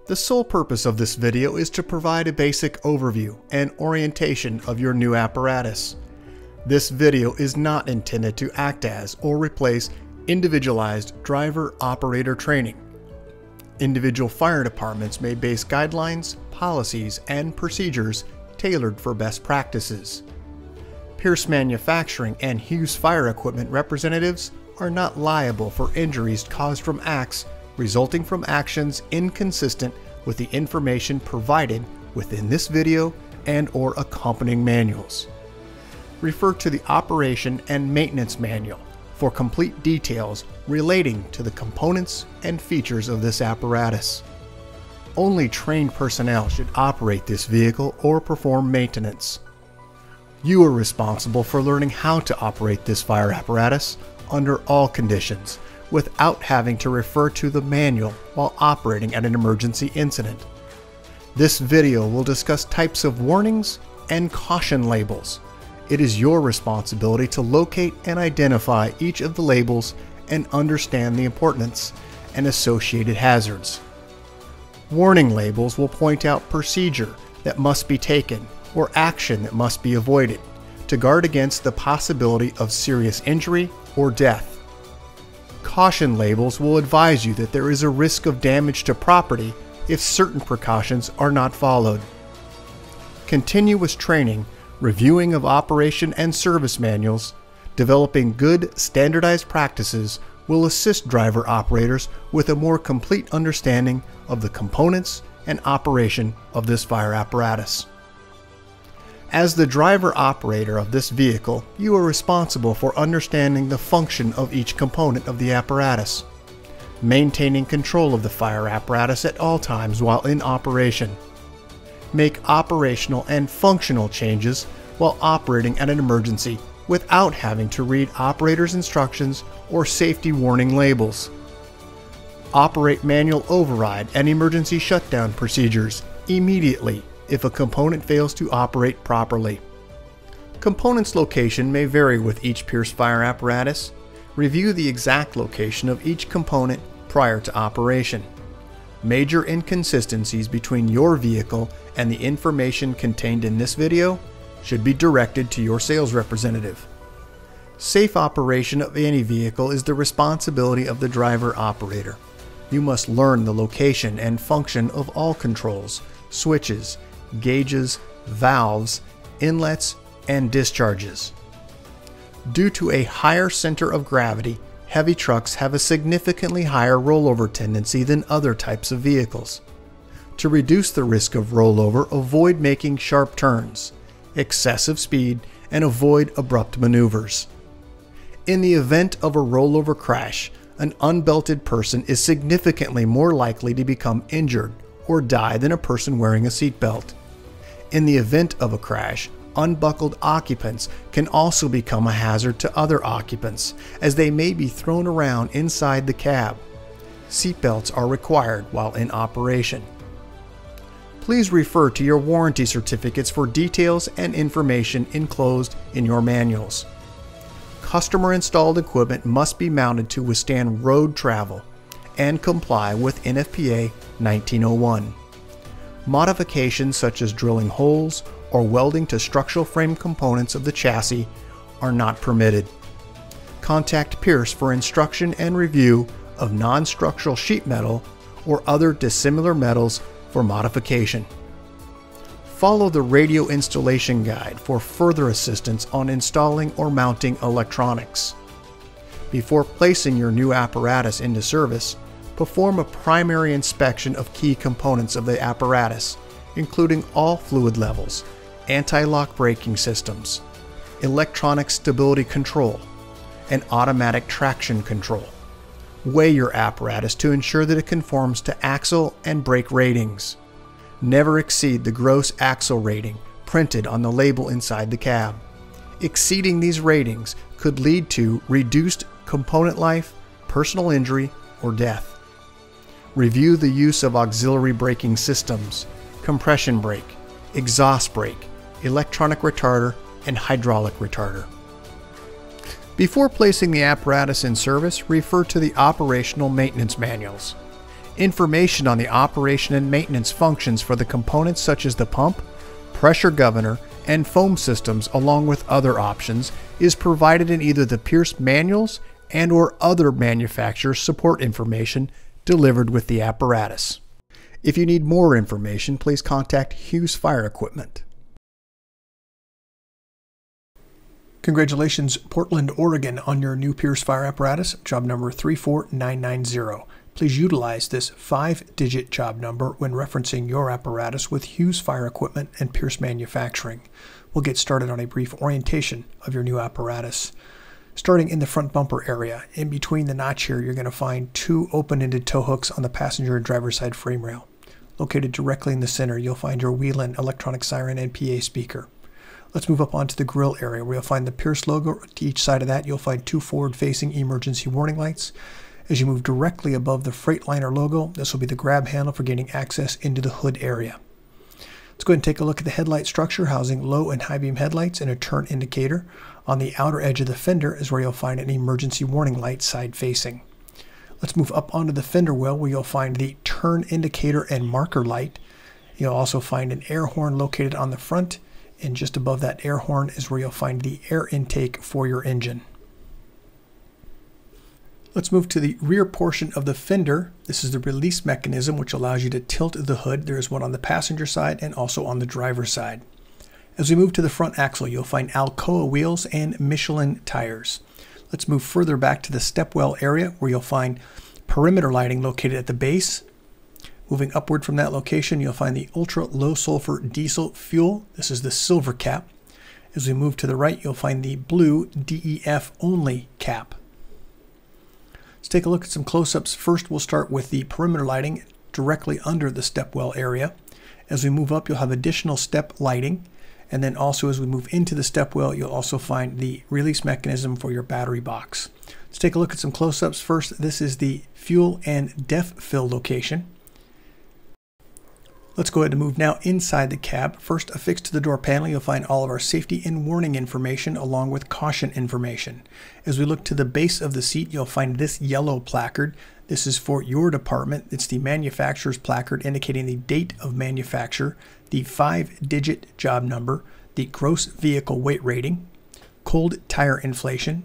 The sole purpose of this video is to provide a basic overview and orientation of your new apparatus. This video is not intended to act as or replace individualized driver-operator training. Individual fire departments may base guidelines, policies, and procedures tailored for best practices. Pierce Manufacturing and Hughes Fire Equipment representatives are not liable for injuries caused from acts resulting from actions inconsistent with the information provided within this video and/or accompanying manuals. Refer to the Operation and Maintenance Manual for complete details relating to the components and features of this apparatus. Only trained personnel should operate this vehicle or perform maintenance. You are responsible for learning how to operate this fire apparatus under all conditions without having to refer to the manual while operating at an emergency incident. This video will discuss types of warnings and caution labels. It is your responsibility to locate and identify each of the labels and understand the importance and associated hazards. Warning labels will point out procedure that must be taken or action that must be avoided to guard against the possibility of serious injury or death. Caution labels will advise you that there is a risk of damage to property if certain precautions are not followed. Continuous training, reviewing of operation and service manuals, developing good standardized practices will assist driver operators with a more complete understanding of the components and operation of this fire apparatus. As the driver operator of this vehicle, you are responsible for understanding the function of each component of the apparatus, maintaining control of the fire apparatus at all times while in operation, make operational and functional changes while operating at an emergency without having to read operator's instructions or safety warning labels, operate manual override and emergency shutdown procedures immediately if a component fails to operate properly. Components' location may vary with each Pierce fire apparatus. Review the exact location of each component prior to operation. Major inconsistencies between your vehicle and the information contained in this video should be directed to your sales representative. Safe operation of any vehicle is the responsibility of the driver operator. You must learn the location and function of all controls, switches, gauges, valves, inlets, and discharges. Due to a higher center of gravity, heavy trucks have a significantly higher rollover tendency than other types of vehicles. To reduce the risk of rollover, avoid making sharp turns, excessive speed, and avoid abrupt maneuvers. In the event of a rollover crash, an unbelted person is significantly more likely to become injured or die than a person wearing a seatbelt. In the event of a crash, unbuckled occupants can also become a hazard to other occupants, as they may be thrown around inside the cab. Seatbelts are required while in operation. Please refer to your warranty certificates for details and information enclosed in your manuals. Customer-installed equipment must be mounted to withstand road travel and comply with NFPA 1901. Modifications such as drilling holes or welding to structural frame components of the chassis are not permitted. Contact Pierce for instruction and review of non-structural sheet metal or other dissimilar metals for modification. Follow the radio installation guide for further assistance on installing or mounting electronics. Before placing your new apparatus into service, perform a primary inspection of key components of the apparatus, including all fluid levels, anti-lock braking systems, electronic stability control, and automatic traction control. Weigh your apparatus to ensure that it conforms to axle and brake ratings. Never exceed the gross axle rating printed on the label inside the cab. Exceeding these ratings could lead to reduced component life, personal injury, or death. Review the use of auxiliary braking systems, compression brake, exhaust brake, electronic retarder, and hydraulic retarder. Before placing the apparatus in service, refer to the operational maintenance manuals. Information on the operation and maintenance functions for the components such as the pump, pressure governor, and foam systems, along with other options, is provided in either the Pierce manuals and/or other manufacturer support information delivered with the apparatus. If you need more information, please contact Hughes Fire Equipment. Congratulations, Portland, Oregon, on your new Pierce fire apparatus, job number 34990. Please utilize this 5-digit job number when referencing your apparatus with Hughes Fire Equipment and Pierce Manufacturing. We'll get started on a brief orientation of your new apparatus. Starting in the front bumper area, in between the notch here, you're going to find 2 open-ended tow hooks on the passenger and driver's side frame rail. Located directly in the center, you'll find your Whelen electronic siren and PA speaker. Let's move up onto the grille area where you'll find the Pierce logo. To each side of that, you'll find 2 forward-facing emergency warning lights. As you move directly above the Freightliner logo, this will be the grab handle for gaining access into the hood area. Let's go ahead and take a look at the headlight structure, housing low and high beam headlights and a turn indicator. On the outer edge of the fender is where you'll find an emergency warning light side facing. Let's move up onto the fender well where you'll find the turn indicator and marker light. You'll also find an air horn located on the front, and just above that air horn is where you'll find the air intake for your engine. Let's move to the rear portion of the fender. This is the release mechanism which allows you to tilt the hood. There is one on the passenger side and also on the driver's side. As we move to the front axle, you'll find Alcoa wheels and Michelin tires. Let's move further back to the stepwell area where you'll find perimeter lighting located at the base. Moving upward from that location, you'll find the ultra low sulfur diesel fuel. This is the silver cap. As we move to the right, you'll find the blue DEF only cap. Let's take a look at some close-ups. First, we'll start with the perimeter lighting directly under the stepwell area. As we move up, you'll have additional step lighting. And then also as we move into the stepwell, you'll also find the release mechanism for your battery box. Let's take a look at some close-ups. First, this is the fuel and DEF fill location. Let's go ahead and move now inside the cab. First, affixed to the door panel, you'll find all of our safety and warning information along with caution information. As we look to the base of the seat, you'll find this yellow placard. This is for your department. It's the manufacturer's placard indicating the date of manufacture, the 5-digit job number, the gross vehicle weight rating, cold tire inflation.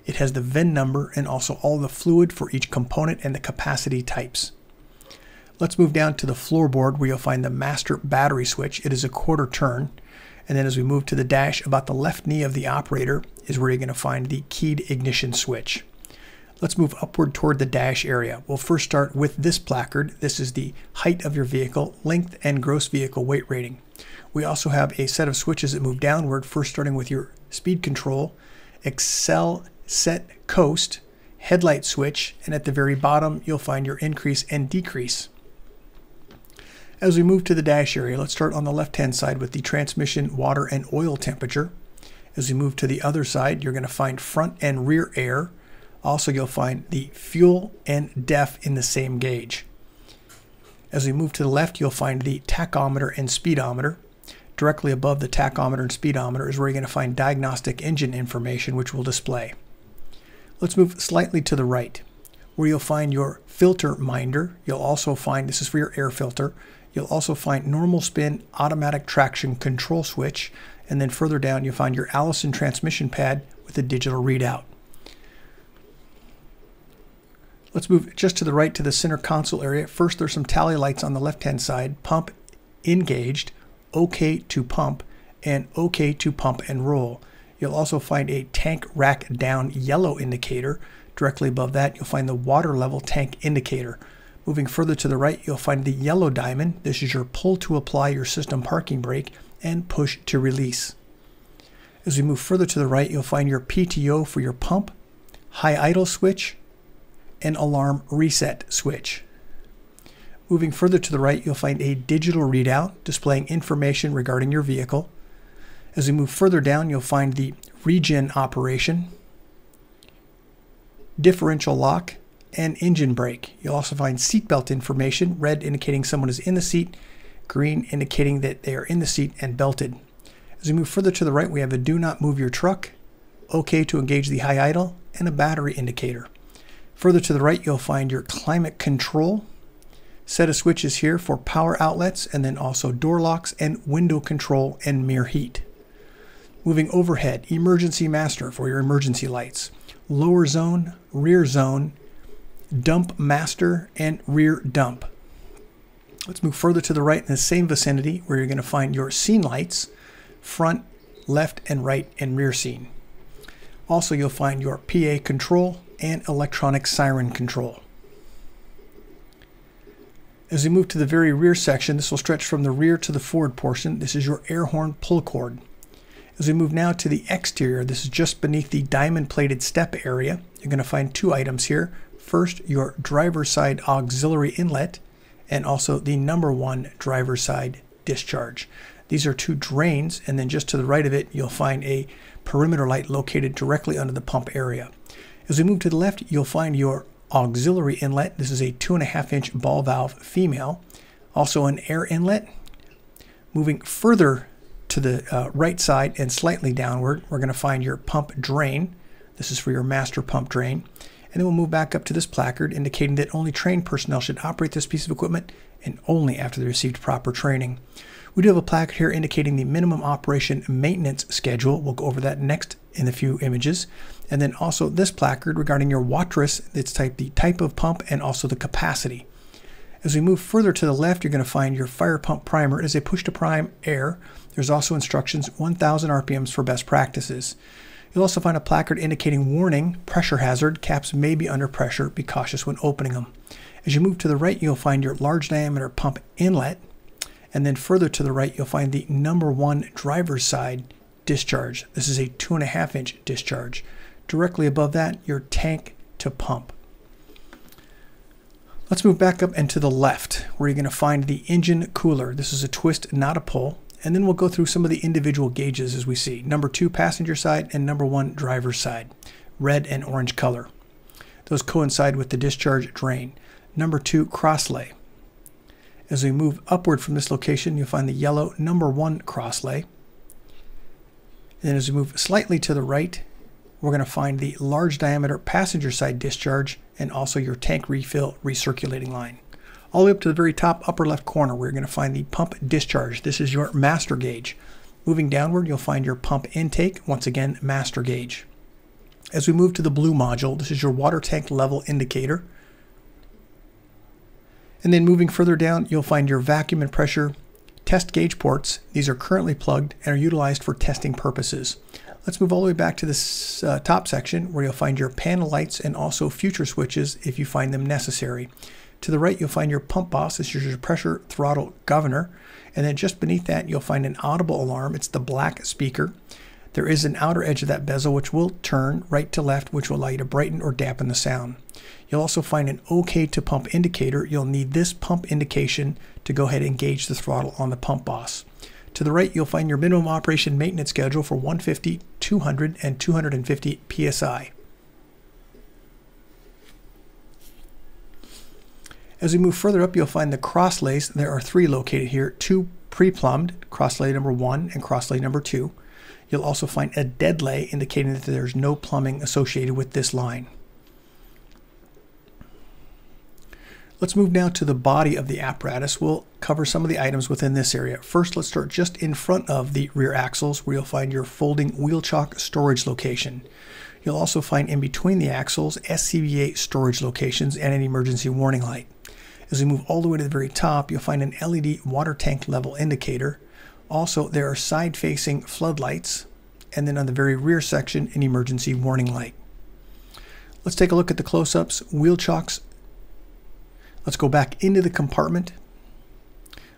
It has the VIN number and also all the fluid for each component and the capacity types. Let's move down to the floorboard where you'll find the master battery switch. It is a 1/4 turn. And then as we move to the dash, about the left knee of the operator is where you're going to find the keyed ignition switch. Let's move upward toward the dash area. We'll first start with this placard. This is the height of your vehicle, length, and gross vehicle weight rating. We also have a set of switches that move downward, first starting with your speed control, Excel Set Coast, headlight switch, and at the very bottom, you'll find your increase and decrease. As we move to the dash area, let's start on the left-hand side with the transmission, water, and oil temperature. As we move to the other side, you're going to find front and rear air. Also, you'll find the fuel and DEF in the same gauge. As we move to the left, you'll find the tachometer and speedometer. Directly above the tachometer and speedometer is where you're going to find diagnostic engine information, which will display. Let's move slightly to the right, where you'll find your filter minder. You'll also find, this is for your air filter, you'll also find normal spin automatic traction control switch, and then further down you'll find your Allison transmission pad with a digital readout. Let's move just to the right to the center console area. First, there's some tally lights on the left-hand side, pump engaged, OK to pump, and OK to pump and roll. You'll also find a tank rack down yellow indicator. Directly above that, you'll find the water level tank indicator. Moving further to the right, you'll find the yellow diamond. This is your pull to apply your system parking brake and push to release. As we move further to the right, you'll find your PTO for your pump, high idle switch, and alarm reset switch. Moving further to the right, you'll find a digital readout displaying information regarding your vehicle. As we move further down, you'll find the regen operation, differential lock, and engine brake. You'll also find seatbelt information, red indicating someone is in the seat, green indicating that they are in the seat and belted. As we move further to the right, we have a do not move your truck, OK to engage the high idle, and a battery indicator. Further to the right, you'll find your climate control, set of switches here for power outlets, and then also door locks and window control and mirror heat. Moving overhead, emergency master for your emergency lights, lower zone, rear zone, dump master, and rear dump. Let's move further to the right in the same vicinity where you're going to find your scene lights, front, left, and right, and rear scene. Also, you'll find your PA control and electronic siren control. As we move to the very rear section, this will stretch from the rear to the forward portion. This is your air horn pull cord. As we move now to the exterior, this is just beneath the diamond-plated step area. You're going to find two items here. First, your driver's side auxiliary inlet, and also the number 1 driver's side discharge. These are two drains, and then just to the right of it, you'll find a perimeter light located directly under the pump area. As we move to the left, you'll find your auxiliary inlet. This is a 2.5-inch ball valve female. Also an air inlet. Moving further to the right side and slightly downward, we're going to find your pump drain. This is for your master pump drain. And then we'll move back up to this placard indicating that only trained personnel should operate this piece of equipment, and only after they received proper training. We do have a placard here indicating the minimum operation maintenance schedule. We'll go over that next in a few images. And then also this placard regarding your Watrous, it's the type of pump and also the capacity. As we move further to the left, you're going to find your fire pump primer. It is a push to prime air. There's also instructions 1,000 RPMs for best practices. You'll also find a placard indicating warning, pressure hazard, caps may be under pressure, be cautious when opening them. As you move to the right, you'll find your large diameter pump inlet, and then further to the right, you'll find the number 1 driver's side discharge. This is a 2.5-inch discharge. Directly above that, your tank to pump. Let's move back up and to the left, where you're going to find the engine cooler. This is a twist, not a pull. And then we'll go through some of the individual gauges as we see. Number 2 passenger side and number 1 driver's side. Red and orange color. Those coincide with the discharge drain. Number 2 crosslay. As we move upward from this location, you'll find the yellow number 1 crosslay. And then as we move slightly to the right, we're going to find the large diameter passenger side discharge and also your tank refill recirculating line. All the way up to the very top upper left corner, we're going to find the pump discharge. This is your master gauge. Moving downward, you'll find your pump intake, once again, master gauge. As we move to the blue module, this is your water tank level indicator. And then moving further down, you'll find your vacuum and pressure test gauge ports. These are currently plugged and are utilized for testing purposes. Let's move all the way back to this top section where you'll find your panel lights and also future switches if you find them necessary. To the right, you'll find your pump boss. This is your pressure throttle governor. And then just beneath that, you'll find an audible alarm. It's the black speaker. There is an outer edge of that bezel which will turn right to left, which will allow you to brighten or dampen the sound. You'll also find an OK to pump indicator. You'll need this pump indication to go ahead and engage the throttle on the pump boss. To the right, you'll find your minimum operation maintenance schedule for 150, 200, and 250 PSI. As we move further up, you'll find the crosslays. There are 3 located here, 2 pre-plumbed, crosslay number 1 and crosslay number 2. You'll also find a dead lay indicating that there's no plumbing associated with this line. Let's move now to the body of the apparatus. We'll cover some of the items within this area. First, let's start just in front of the rear axles where you'll find your folding wheel chock storage location. You'll also find in between the axles SCBA storage locations and an emergency warning light. As we move all the way to the very top, you'll find an LED water tank level indicator. Also, there are side-facing floodlights, and then on the very rear section, an emergency warning light. Let's take a look at the close-ups. Wheel chocks. Let's go back into the compartment.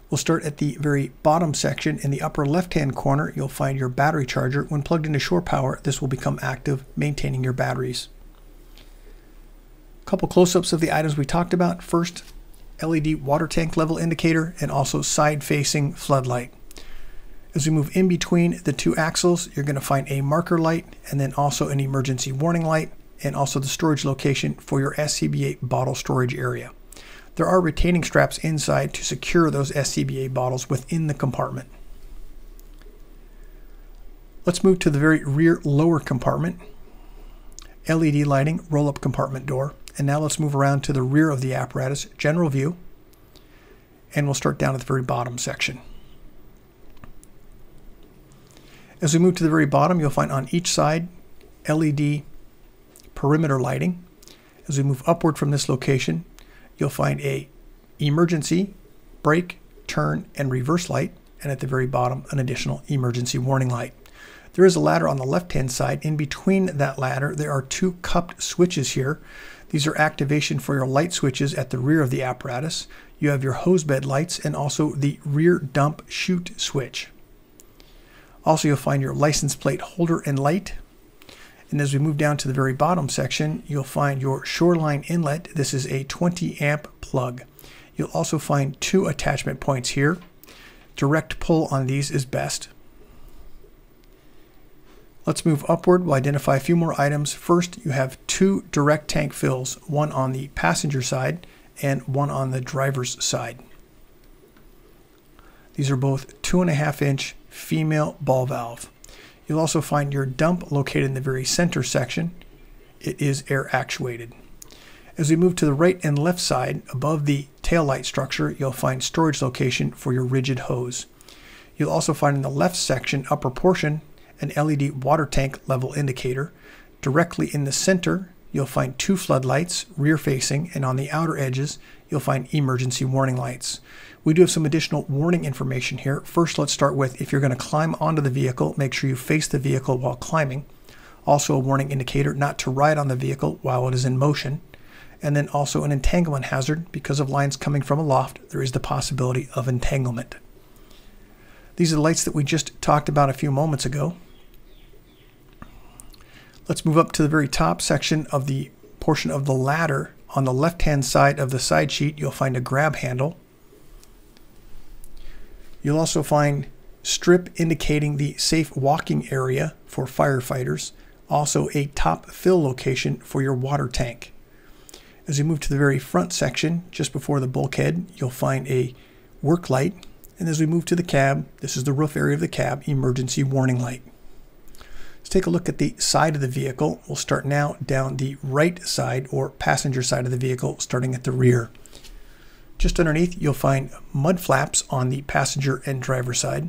We'll start at the very bottom section. In the upper left-hand corner, you'll find your battery charger. When plugged into shore power, this will become active, maintaining your batteries. A couple close-ups of the items we talked about. First, LED water tank level indicator and also side-facing floodlight. As we move in between the 2 axles, you're going to find a marker light and then also an emergency warning light and also the storage location for your SCBA bottle storage area. There are retaining straps inside to secure those SCBA bottles within the compartment. Let's move to the very rear lower compartment. LED lighting, roll-up compartment door. And now let's move around to the rear of the apparatus, general view. and we'll start down at the very bottom section. As we move to the very bottom, you'll find on each side LED perimeter lighting. As we move upward from this location, you'll find a emergency, brake, turn, and reverse light, and at the very bottom, an additional emergency warning light. There is a ladder on the left-hand side. In between that ladder, there are two cupped switches here. These are activation for your light switches at the rear of the apparatus. You have your hose bed lights and also the rear dump chute switch. Also, you'll find your license plate holder and light. And as we move down to the very bottom section, you'll find your shoreline inlet. This is a 20 amp plug. You'll also find two attachment points here. Direct pull on these is best. Let's move upward. We'll identify a few more items. First, you have two direct tank fills, one on the passenger side and one on the driver's side. These are both 2.5-inch female ball valve. You'll also find your dump located in the very center section. It is air actuated. As we move to the right and left side, above the tail light structure, you'll find storage location for your rigid hose. You'll also find in the left section, upper portion, an LED water tank level indicator. Directly in the center, you'll find two floodlights, rear facing, and on the outer edges, you'll find emergency warning lights. We do have some additional warning information here. First, let's start with if you're going to climb onto the vehicle, make sure you face the vehicle while climbing. Also a warning indicator not to ride on the vehicle while it is in motion. And then also an entanglement hazard. Because of lines coming from aloft, there is the possibility of entanglement. These are the lights that we just talked about a few moments ago. Let's move up to the very top section of the portion of the ladder. On the left-hand side of the side sheet, you'll find a grab handle. You'll also find strip indicating the safe walking area for firefighters. Also a top fill location for your water tank. As you move to the very front section, just before the bulkhead, you'll find a work light. And as we move to the cab, this is the roof area of the cab, emergency warning light. Let's take a look at the side of the vehicle. We'll start now down the right side or passenger side of the vehicle, starting at the rear. Just underneath, you'll find mud flaps on the passenger and driver side.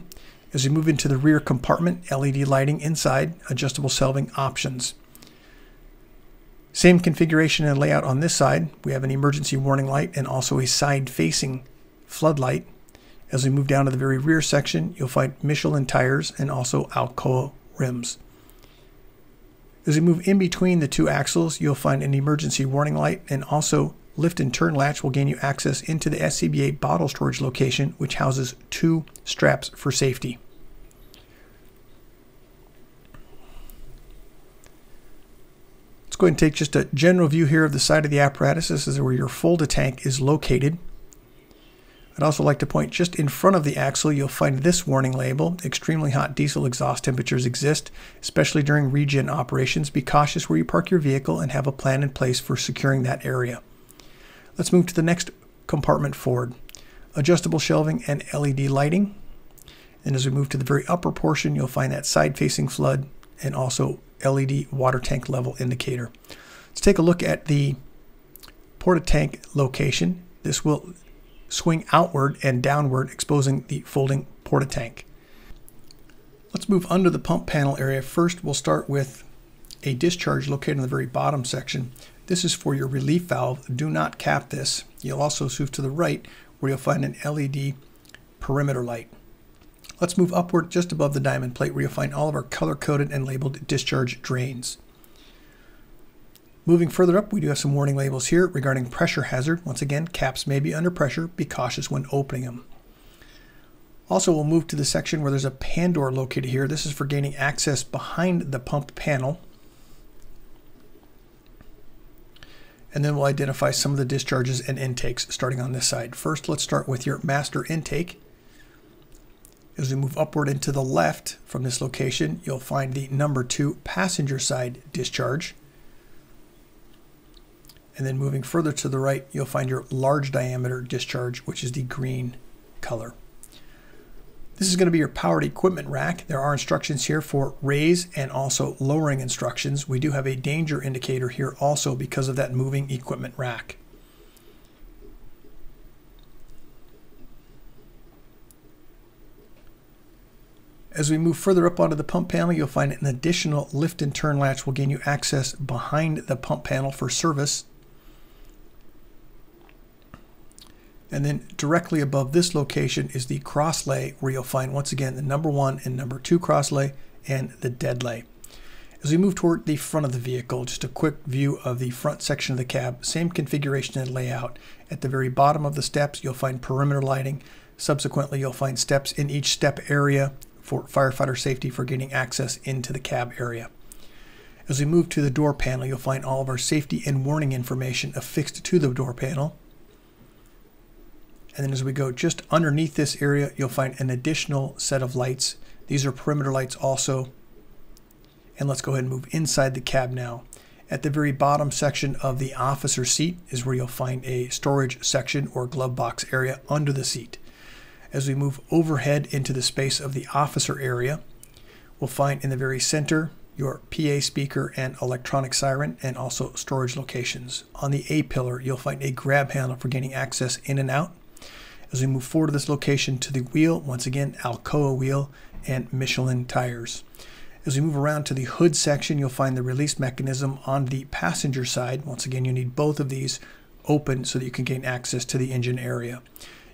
As we move into the rear compartment, LED lighting inside, adjustable shelving options. Same configuration and layout on this side. We have an emergency warning light and also a side-facing floodlight. As we move down to the very rear section, you'll find Michelin tires and also Alcoa rims. As we move in between the two axles, you'll find an emergency warning light, and also lift and turn latch will gain you access into the SCBA bottle storage location, which houses two straps for safety. Let's go ahead and take just a general view here of the side of the apparatus. This is where your Fulda tank is located. I'd also like to point just in front of the axle, you'll find this warning label. Extremely hot diesel exhaust temperatures exist, especially during regen operations. Be cautious where you park your vehicle and have a plan in place for securing that area. Let's move to the next compartment forward. Adjustable shelving and LED lighting. And as we move to the very upper portion, you'll find that side-facing flood and also LED water tank level indicator. Let's take a look at the porta tank location. This will swing outward and downward, exposing the folding porta tank. Let's move under the pump panel area. First, we'll start with a discharge located in the very bottom section. This is for your relief valve. Do not cap this. You'll also move to the right where you'll find an LED perimeter light. Let's move upward just above the diamond plate where you'll find all of our color-coded and labeled discharge drains. Moving further up, we do have some warning labels here regarding pressure hazard. Once again, caps may be under pressure. Be cautious when opening them. Also, we'll move to the section where there's a pan door located here. This is for gaining access behind the pump panel. And then we'll identify some of the discharges and intakes starting on this side. First, let's start with your master intake. As we move upward and to the left from this location, you'll find the number 2 passenger side discharge. And then moving further to the right, you'll find your large diameter discharge, which is the green color. This is going to be your powered equipment rack. There are instructions here for raise and also lowering instructions. We do have a danger indicator here also because of that moving equipment rack. As we move further up onto the pump panel, you'll find an additional lift and turn latch will gain you access behind the pump panel for service. And then directly above this location is the cross lay, where you'll find once again the number 1 and number 2 cross lay and the dead lay. As we move toward the front of the vehicle, just a quick view of the front section of the cab, same configuration and layout. At the very bottom of the steps, you'll find perimeter lighting. Subsequently, you'll find steps in each step area for firefighter safety for gaining access into the cab area. As we move to the door panel, you'll find all of our safety and warning information affixed to the door panel. And then as we go just underneath this area, you'll find an additional set of lights. These are perimeter lights also. And let's go ahead and move inside the cab now. At the very bottom section of the officer seat is where you'll find a storage section or glove box area under the seat. As we move overhead into the space of the officer area, we'll find in the very center your PA speaker and electronic siren, and also storage locations. On the A-pillar, you'll find a grab handle for gaining access in and out. As we move forward to this location to the wheel, once again, Alcoa wheel and Michelin tires. As we move around to the hood section, you'll find the release mechanism on the passenger side. Once again, you need both of these open so that you can gain access to the engine area.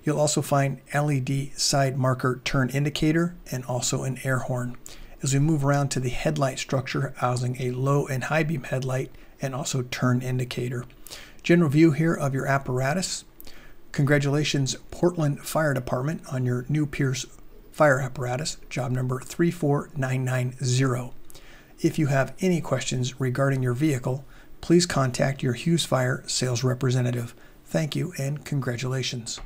You'll also find LED side marker turn indicator and also an air horn. As we move around to the headlight structure, housing a low and high beam headlight and also turn indicator. General view here of your apparatus. Congratulations, Portland Fire Department, on your new Pierce fire apparatus, job number 34990. If you have any questions regarding your vehicle, please contact your Hughes Fire sales representative. Thank you and congratulations.